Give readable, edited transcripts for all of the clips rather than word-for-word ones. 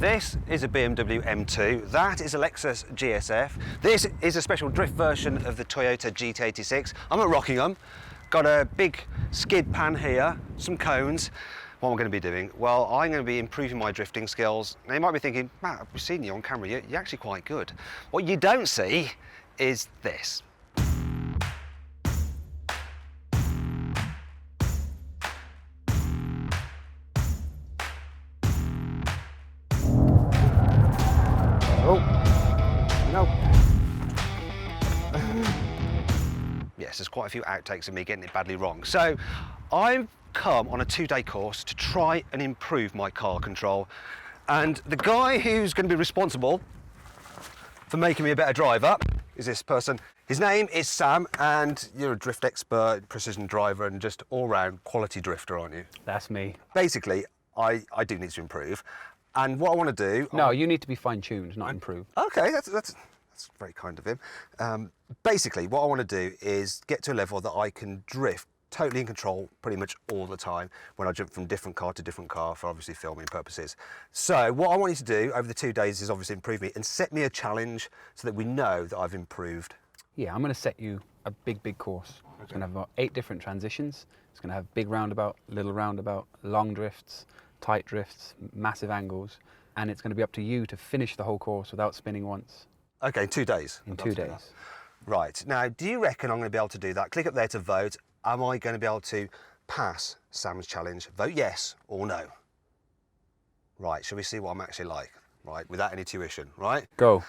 This is a BMW M2, that is a Lexus GSF, this is a special drift version of the Toyota GT86. I'm at Rockingham, got a big skid pan here, some cones. What am I going to be doing? Well, I'm going to be improving my drifting skills. Now you might be thinking, Matt, I've seen you on camera, you're actually quite good. What you don't see is this. Oh, no. Yes, there's quite a few outtakes of me getting it badly wrong. So I've come on a 2-day course to try and improve my car control. And the guy who's going to be responsible for making me a better driver is this person. His name is Sam, and you're a drift expert, precision driver, and just all-round quality drifter, aren't you? That's me. Basically, I do need to improve. And what I want to do... No, you need to be fine-tuned, not improved. Okay, that's very kind of him. Basically, what I want to do is get to a level that I can drift totally in control pretty much all the time when I jump from different car to different car for obviously filming purposes. So what I want you to do over the 2 days is obviously improve me and set me a challenge so that we know that I've improved. Yeah, I'm going to set you a big course. Okay. It's going to have about 8 different transitions. It's going to have big roundabout, little roundabout, long drifts, tight drifts, massive angles, and it's going to be up to you to finish the whole course without spinning once. Okay, in 2 days? In 2 days. Right, now do you reckon I'm going to be able to do that? Click up there to vote. Am I going to be able to pass Sam's challenge? Vote yes or no. Right, shall we see what I'm actually like? Right, without any tuition, right? Go.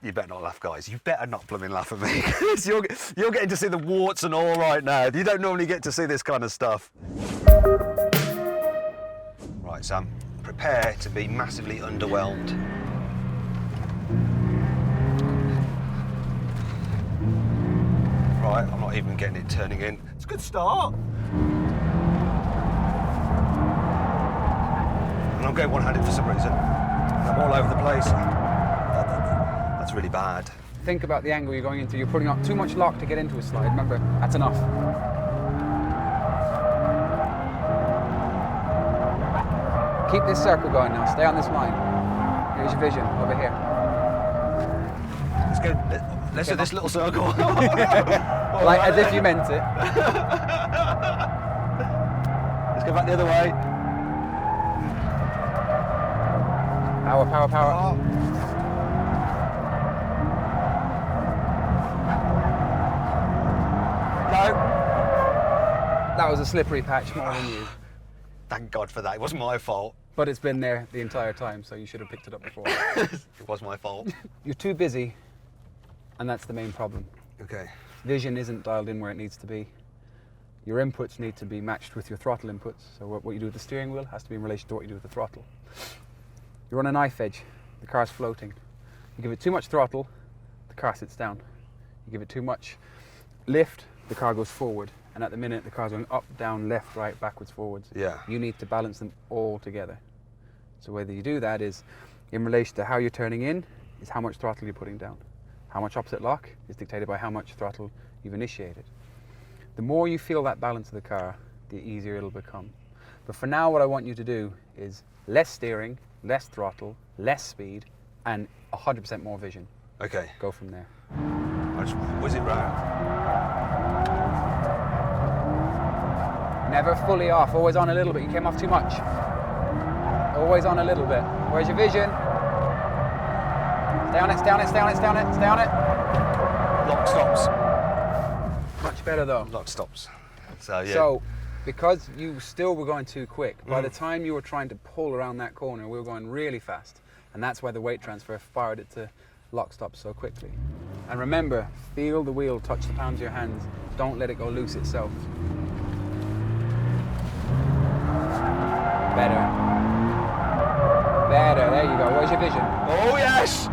You better not laugh, guys. You better not blooming laugh at me. you're getting to see the warts and all right now. You don't normally get to see this kind of stuff. Right, Sam, prepare to be massively underwhelmed. Right, I'm not even getting it turning in. It's a good start. And I'm going one-handed for some reason. I'm all over the place. That's really bad. Think about the angle you're going into. You're putting up too much lock to get into a slide. Remember, that's enough. Keep this circle going now. Stay on this line. Here's your vision over here. Let's go. Let's do this little circle. Like as if you meant it. Let's go back the other way. Power, power, power. Oh. No. That was a slippery patch more than you. Thank God for that. It wasn't my fault. But it's been there the entire time, so you should have picked it up before. It was my fault. You're too busy, and that's the main problem. Okay. Vision isn't dialed in where it needs to be. Your inputs need to be matched with your throttle inputs. So what you do with the steering wheel has to be in relation to what you do with the throttle. You're on a knife edge, the car's floating. You give it too much throttle, the car sits down. You give it too much lift, the car goes forward. And at the minute, the car's going up, down, left, right, backwards, forwards. Yeah. You need to balance them all together. So whether you do that is in relation to how you're turning in, is how much throttle you're putting down. How much opposite lock is dictated by how much throttle you've initiated. The more you feel that balance of the car, the easier it'll become. But for now, what I want you to do is less steering, less throttle, less speed, and 100% more vision. Okay. Go from there. I just whiz it round. Never fully off, always on a little bit. You came off too much. Always on a little bit. Where's your vision? Stay on it, stay on it, stay on it, stay on it, stay on it. Lock stops. Much better though. Lock stops. So, yeah. So, because you still were going too quick, by the time you were trying to pull around that corner, we were going really fast. And that's why the weight transfer fired it to lock stop so quickly. And remember, feel the wheel touch the palms of your hands. Don't let it go loose itself. Better. Better, there you go. Where's your vision? Oh yes!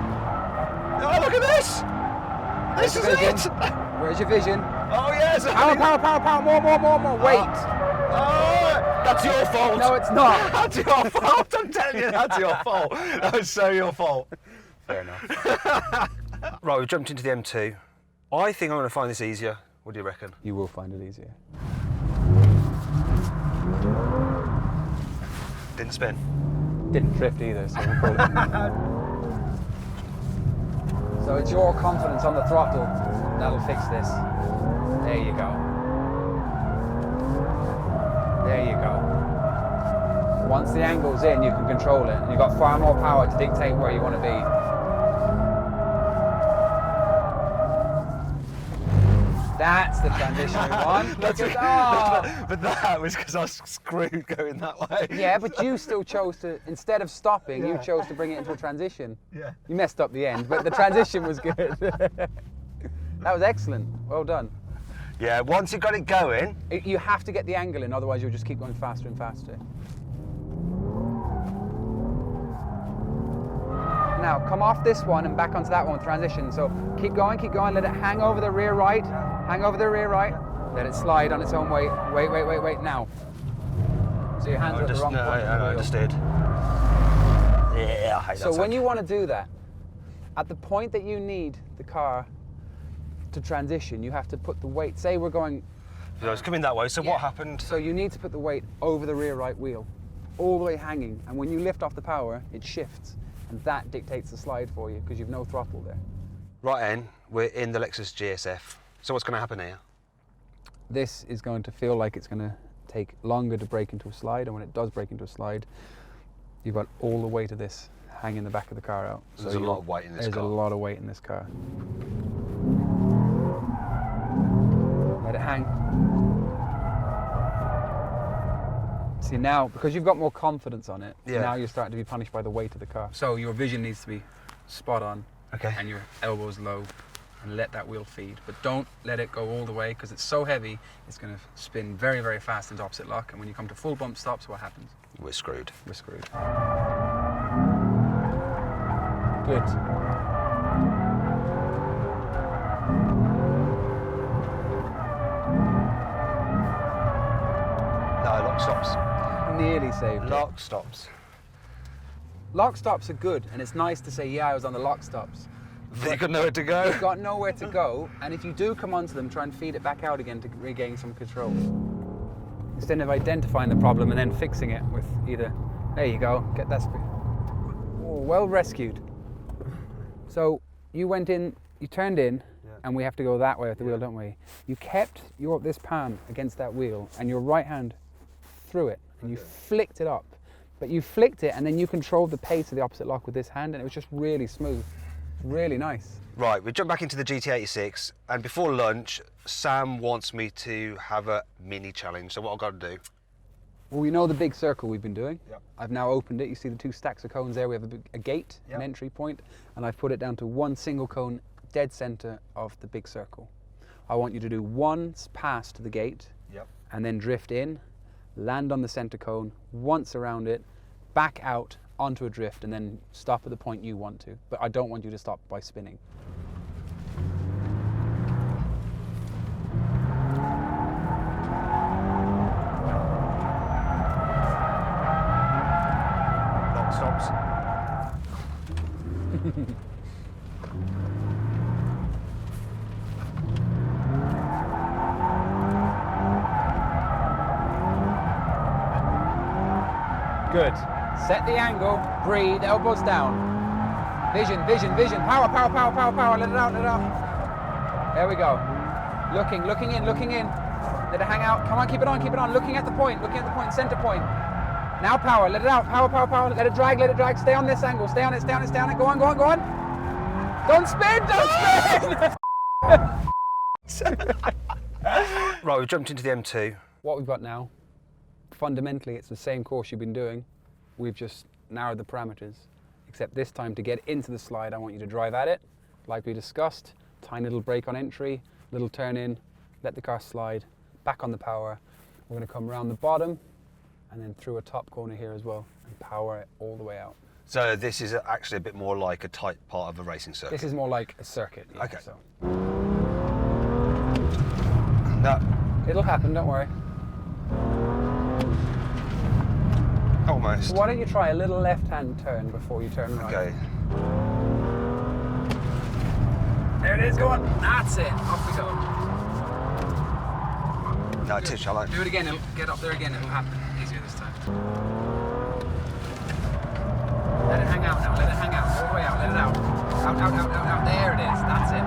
Oh, look at this! This is it! Where's your vision? Oh yes! Power, power, power, power, more, wait! Oh, that's your fault! No, it's not! That's your fault, I'm telling you, that's your fault. That's so your fault. Fair enough. Right, we've jumped into the M2. I think I'm going to find this easier. What do you reckon? You will find it easier. Didn't spin. Didn't drift either, so we'll call it. So it's your confidence on the throttle that'll fix this. There you go. There you go. Once the angle's in, you can control it, and you've got far more power to dictate where you want to be. That's the transition we want. But that was because I was screwed going that way. Yeah, but you still chose to, instead of stopping, you chose to bring it into a transition. Yeah. You messed up the end, but the transition was good. That was excellent. Well done. Yeah, once you got it going. You have to get the angle in, otherwise you'll just keep going faster and faster. Now, come off this one and back onto that one with transition. So keep going, let it hang over the rear right. Hang over the rear right. Let it slide on its own weight. Wait, now. So your hands are at the wrong point. I understood. Yeah, I hate that. So when you want to do that, at the point that you need the car to transition, you have to put the weight. Say we're going... So it's coming that way, so what happened? So you need to put the weight over the rear right wheel, all the way hanging, and when you lift off the power, it shifts, and that dictates the slide for you, because you've no throttle there. Right then, we're in the Lexus GSF. So what's going to happen here? This is going to feel like it's going to take longer to break into a slide, and when it does break into a slide, you've got all the weight of this hanging the back of the car out. So there's a lot of weight in this car. There's a lot of weight in this car. Let it hang. See now, because you've got more confidence on it, now you're starting to be punished by the weight of the car. So your vision needs to be spot on, and your elbows low, and let that wheel feed. But don't let it go all the way, because it's so heavy, it's going to spin very, very fast into opposite lock, and when you come to full bump stops, what happens? We're screwed. We're screwed. Good. No, lock stops. Nearly saved it. Lock stops. Lock stops are good, and it's nice to say, yeah, I was on the lock stops. You've got nowhere to go. You've got nowhere to go, and if you do come onto them, try and feed it back out again to regain some control. Instead of identifying the problem and then fixing it with either, there you go, get that speed. Oh, well rescued. So you went in, you turned in, and we have to go that way with the wheel, don't we? You kept this pan against that wheel, and your right hand through it, and you flicked it up. But you flicked it, and then you controlled the pace of the opposite lock with this hand, and it was just really smooth. Really nice. Right, we jump back into the GT86, and before lunch, Sam wants me to have a mini challenge. So what I've got to do? Well, we know the big circle we've been doing. Yep. I've now opened it. You see the two stacks of cones there. We have a gate, an entry point, and I've put it down to one single cone, dead center of the big circle. I want you to do once past the gate, and then drift in, land on the center cone, once around it, back out onto a drift, and then stop at the point you want to. But I don't want you to stop by spinning. Lock stops. Good. Set the angle, breathe, elbows down. Vision, vision, vision. Power, power, power, power, power. Let it out, let it out. There we go. Looking in, looking in. Let it hang out. Come on, keep it on, keep it on. Looking at the point, center point. Now power, let it out. Power, power, power. Let it drag, let it drag. Stay on this angle. Stay on it, stay on it, stay on it. Go on, go on, go on. Don't spin, don't spin. Right, we've jumped into the M2. What we've got now, fundamentally, it's the same course you've been doing. We've just narrowed the parameters, except this time to get into the slide, I want you to drive at it, like we discussed, tiny little brake on entry, little turn in, let the car slide, back on the power. We're going to come around the bottom and then through a top corner here as well and power it all the way out. So this is actually a bit more like a tight part of a racing circuit. This is more like a circuit. Yeah, okay. So. No. It'll happen, don't worry. Almost. So why don't you try a little left-hand turn before you turn right? Okay. There it is, go on. That's it. Off we go. No, too shallow. Do it again. It'll get up there again. It'll happen easier this time. out. There it is. That's it.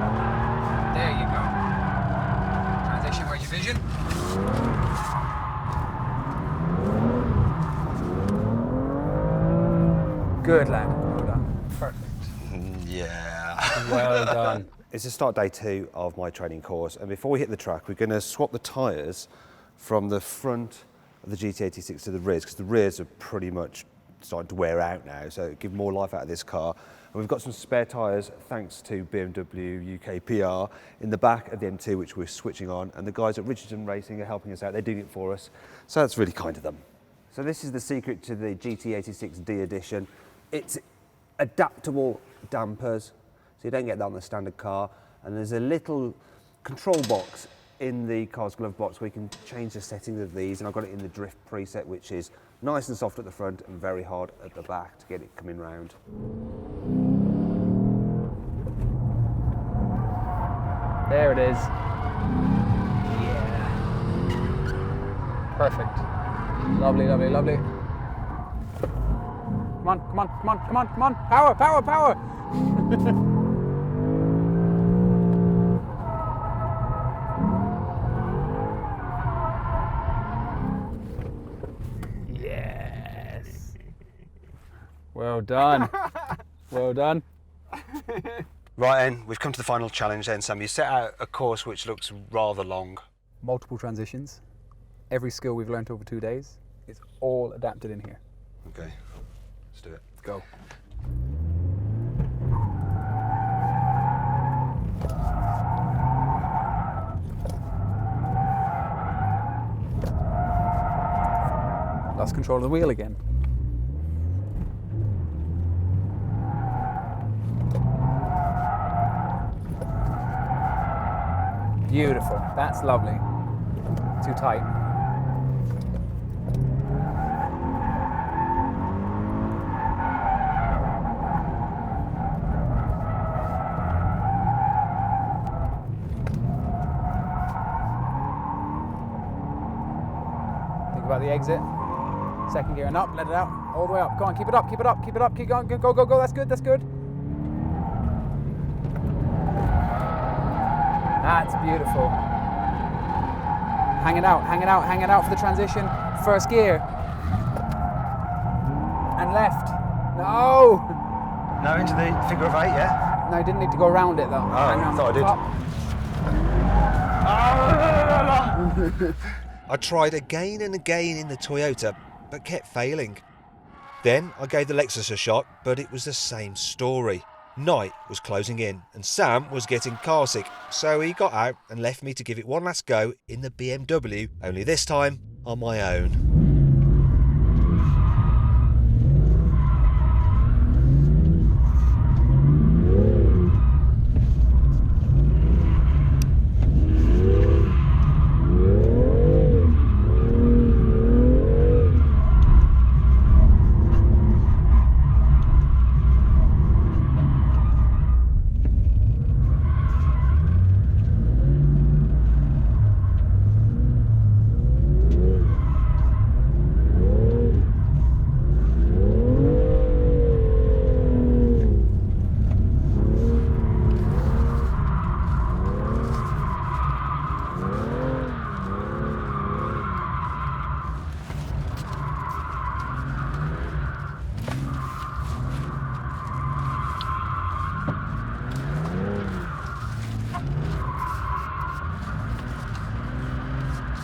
There you go. Transition, where's your vision? Good, lad. Well done. Perfect. Yeah. Well done. It's the start day 2 of my training course, and before we hit the track, we're going to swap the tyres from the front of the GT86 to the rears, because the rears are pretty much starting to wear out now, so give more life out of this car. And we've got some spare tyres, thanks to BMW UK PR, in the back of the M2, which we're switching on, and the guys at Richardson Racing are helping us out. They're doing it for us, so that's really kind of them. So this is the secret to the GT86D edition. It's adaptable dampers, so you don't get that on the standard car, and there's a little control box in the car's glove box where you can change the settings of these, and I've got it in the drift preset, which is nice and soft at the front and very hard at the back to get it coming round. There it is. Yeah. Perfect. Lovely, lovely, lovely. Come on, come on, come on, come on, come on. Power, power, power. Yes. Well done. Well done. Right then, we've come to the final challenge then, Sam. You set out a course which looks rather long. Multiple transitions. Every skill we've learned over 2 days. It's all adapted in here. Okay, let's do it. Go. Lost control of the wheel again. Beautiful. That's lovely. Too tight. Think about the exit. Second gear and up, let it out, all the way up. Go on, keep it up, keep it up, keep it up, keep going, go, go, go, that's good, that's good. That's beautiful. Hang it out, hang it out, hang it out for the transition. First gear. And left. No! Now into the figure of 8, yeah? No, I didn't need to go around it though. Oh, I thought I did. I tried again and again in the Toyota, but kept failing. Then I gave the Lexus a shot, but it was the same story. Night was closing in, and Sam was getting car sick, so he got out and left me to give it one last go in the BMW, only this time on my own.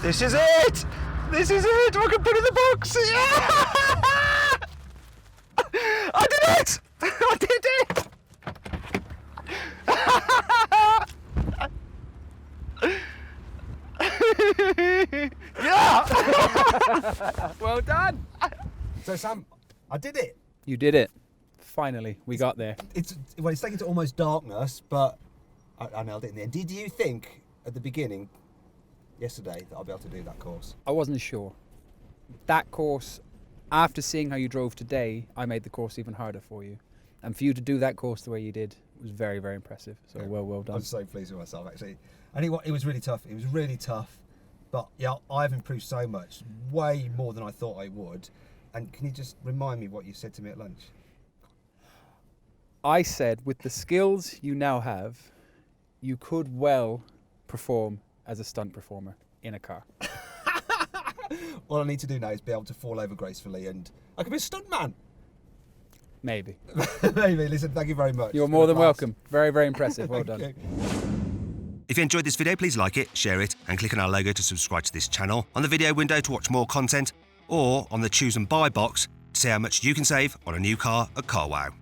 This is it! This is it! I can put it in the box! Yeah! I did it! I did it! Yeah! Well done! So Sam, I did it. You did it. Finally, we got there. It's taken to almost darkness, but I nailed it in the end. Did you think at the beginning, yesterday, that I'll be able to do that course? I wasn't sure. That course, after seeing how you drove today, I made the course even harder for you. And for you to do that course the way you did was very, very impressive. So well done. I'm so pleased with myself, actually. And it was really tough. It was really tough. But yeah, I've improved so much, way more than I thought I would. And can you just remind me what you said to me at lunch? I said with the skills you now have, you could well perform as a stunt performer in a car. All I need to do now is be able to fall over gracefully, and I could be a stuntman. Maybe. Maybe. Listen, thank you very much. You're more than welcome. Very, very impressive. Well done. You. If you enjoyed this video, please like it, share it, and click on our logo to subscribe to this channel, on the video window to watch more content, or on the choose and buy box to see how much you can save on a new car at CarWow.